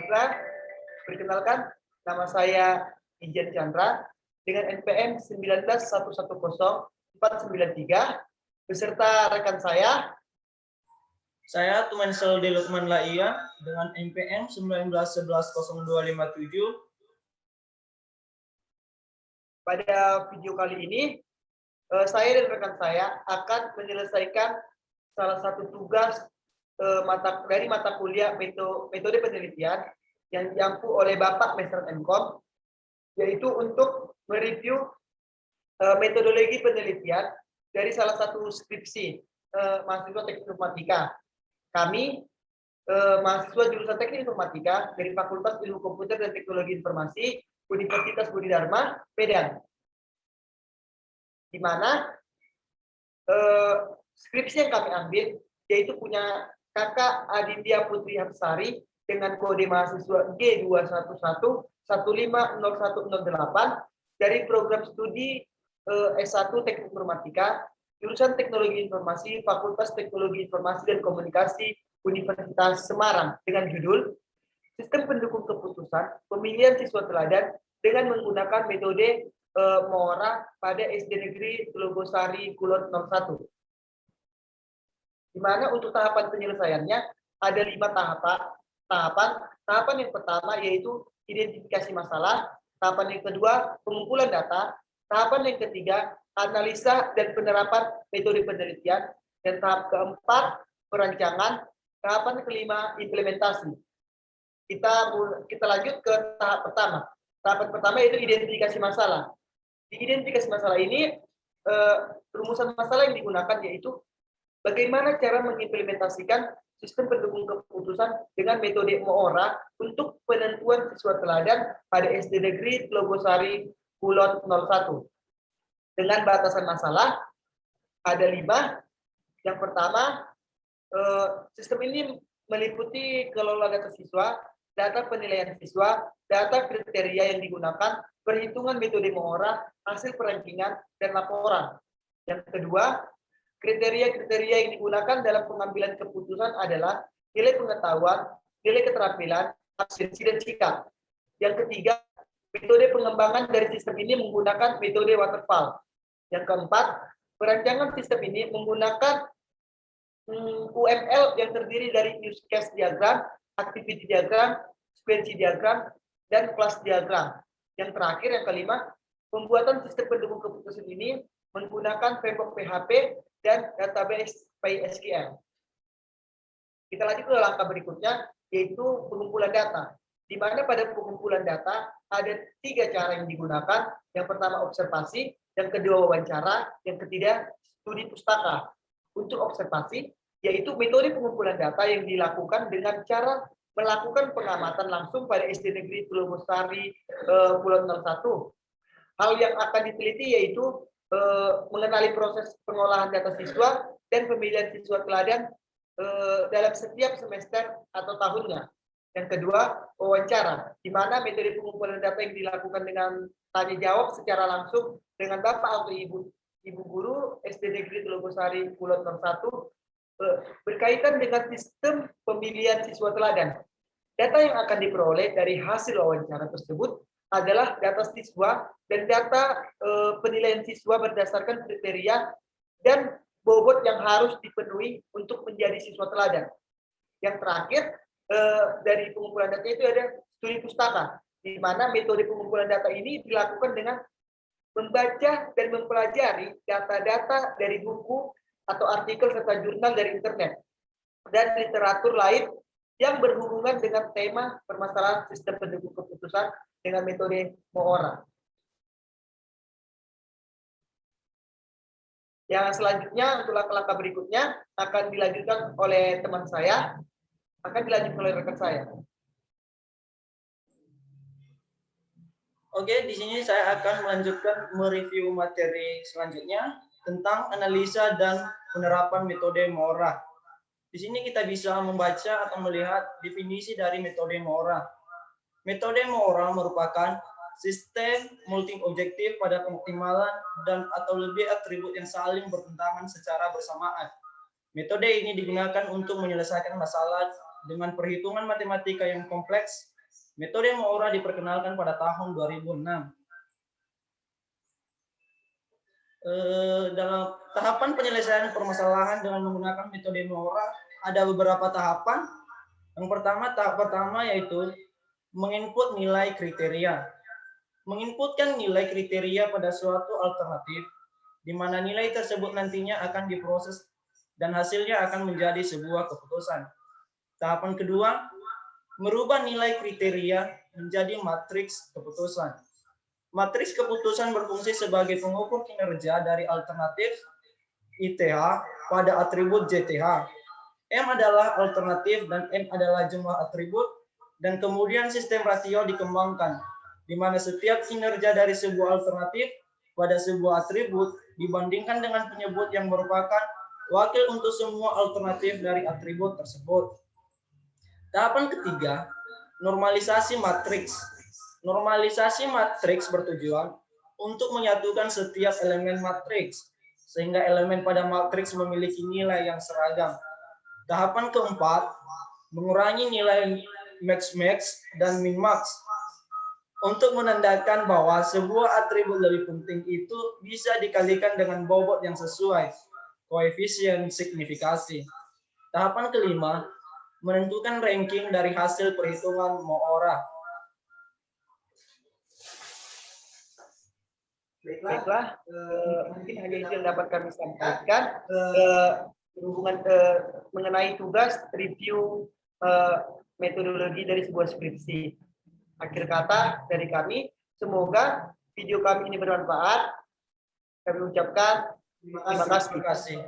Baiklah, perkenalkan, nama saya Ijen Chandra dengan NPM 19110-493 beserta rekan saya. Saya Tumensel D. Lukman Laia dengan NPM 19110257. Pada video kali ini, saya dan rekan saya akan menyelesaikan salah satu tugas dari mata kuliah metode penelitian yang diampu oleh Bapak Mester Mkom, yaitu untuk mereview metodologi penelitian dari salah satu skripsi mahasiswa teknik informatika. Kami mahasiswa jurusan teknik informatika dari Fakultas Ilmu Komputer dan Teknologi Informasi Universitas Budi Dharma, Medan. Di mana skripsi yang kami ambil yaitu punya Kakak Aditya Putri Hapsari dengan kode mahasiswa G211150108 dari program studi S1 Teknik Informatika jurusan Teknologi Informasi Fakultas Teknologi Informasi dan Komunikasi Universitas Semarang dengan judul Sistem Pendukung Keputusan Pemilihan Siswa Teladan dengan menggunakan metode MORA pada SD Negeri Telogosari Kulon 01. Di mana untuk tahapan penyelesaiannya ada 5 tahapan. Tahapan yang pertama yaitu identifikasi masalah, tahapan yang kedua pengumpulan data, tahapan yang ketiga analisa dan penerapan metode penelitian, dan tahap keempat perancangan, tahapan kelima implementasi. Kita lanjut ke tahap pertama. Tahapan pertama yaitu identifikasi masalah. Di identifikasi masalah ini rumusan masalah yang digunakan yaitu bagaimana cara mengimplementasikan sistem pendukung keputusan dengan metode MORA untuk penentuan siswa teladan pada SD Negeri Telogosari Kulon 01. Dengan batasan masalah ada 5. Yang pertama, sistem ini meliputi kelola data siswa, data penilaian siswa, data kriteria yang digunakan, perhitungan metode MORA, hasil perankingan, dan laporan. Yang kedua, kriteria-kriteria yang digunakan dalam pengambilan keputusan adalah nilai pengetahuan, nilai keterampilan, absensi, dan sikap. Yang ketiga, metode pengembangan dari sistem ini menggunakan metode waterfall. Yang keempat, perancangan sistem ini menggunakan UML yang terdiri dari use case diagram, activity diagram, sequence diagram, dan class diagram. Yang terakhir, yang kelima, pembuatan sistem pendukung keputusan ini menggunakan framework PHP dan database PySQL. Kita lanjut ke langkah berikutnya, yaitu pengumpulan data. Di mana pada pengumpulan data ada 3 cara yang digunakan. Yang pertama observasi, yang kedua wawancara, yang ketiga studi pustaka. Untuk observasi, yaitu metode pengumpulan data yang dilakukan dengan cara melakukan pengamatan langsung pada SD Negeri Telogosari Kulon 01. Hal yang akan diteliti yaitu mengenali proses pengolahan data siswa dan pemilihan siswa teladan dalam setiap semester atau tahunnya. Yang kedua, wawancara, di mana metode pengumpulan data yang dilakukan dengan tanya jawab secara langsung dengan Bapak atau Ibu guru SD Negeri Telogosari Kulon 01 berkaitan dengan sistem pemilihan siswa teladan. Data yang akan diperoleh dari hasil wawancara tersebut adalah data siswa dan data penilaian siswa berdasarkan kriteria dan bobot yang harus dipenuhi untuk menjadi siswa teladan. Yang terakhir, dari pengumpulan data itu ada studi pustaka, di mana metode pengumpulan data ini dilakukan dengan membaca dan mempelajari data-data dari buku atau artikel serta jurnal dari internet dan literatur lain yang berhubungan dengan tema permasalahan sistem pendukung keputusan dengan metode MORA. Yang selanjutnya untuk langkah-langkah berikutnya akan dilanjutkan oleh teman saya, akan dilanjutkan oleh rekan saya. Oke, di sini saya akan melanjutkan mereview materi selanjutnya tentang analisa dan penerapan metode MORA. Di sini kita bisa membaca atau melihat definisi dari metode MORA. Metode MORA merupakan sistem multi-objektif pada pengoptimalan dan atau lebih atribut yang saling bertentangan secara bersamaan. Metode ini digunakan untuk menyelesaikan masalah dengan perhitungan matematika yang kompleks Metode Moora diperkenalkan pada tahun 2006. Dalam tahapan penyelesaian permasalahan dengan menggunakan metode Moora ada beberapa tahapan. Yang pertama, tahap pertama yaitu menginput nilai kriteria. Menginputkan nilai kriteria pada suatu alternatif, di mana nilai tersebut nantinya akan diproses dan hasilnya akan menjadi sebuah keputusan. Tahapan kedua, merubah nilai kriteria menjadi matriks keputusan. Matriks keputusan berfungsi sebagai pengukur kinerja dari alternatif ITH pada atribut JTH. M adalah alternatif dan N adalah jumlah atribut, dan kemudian sistem rasio dikembangkan, di mana setiap kinerja dari sebuah alternatif pada sebuah atribut dibandingkan dengan penyebut yang merupakan wakil untuk semua alternatif dari atribut tersebut. Tahapan ketiga, normalisasi matriks. Normalisasi matriks bertujuan untuk menyatukan setiap elemen matriks, sehingga elemen pada matriks memiliki nilai yang seragam. Tahapan keempat, mengurangi nilai max-max dan min-max untuk menandakan bahwa sebuah atribut lebih penting itu bisa dikalikan dengan bobot yang sesuai, koefisien signifikasi. Tahapan kelima, menentukan ranking dari hasil perhitungan Moora. Baiklah, mungkin hanya itu yang dapat kami sampaikan berhubungan mengenai tugas review metodologi dari sebuah skripsi. Akhir kata dari kami, semoga video kami ini bermanfaat. Kami ucapkan terima kasih.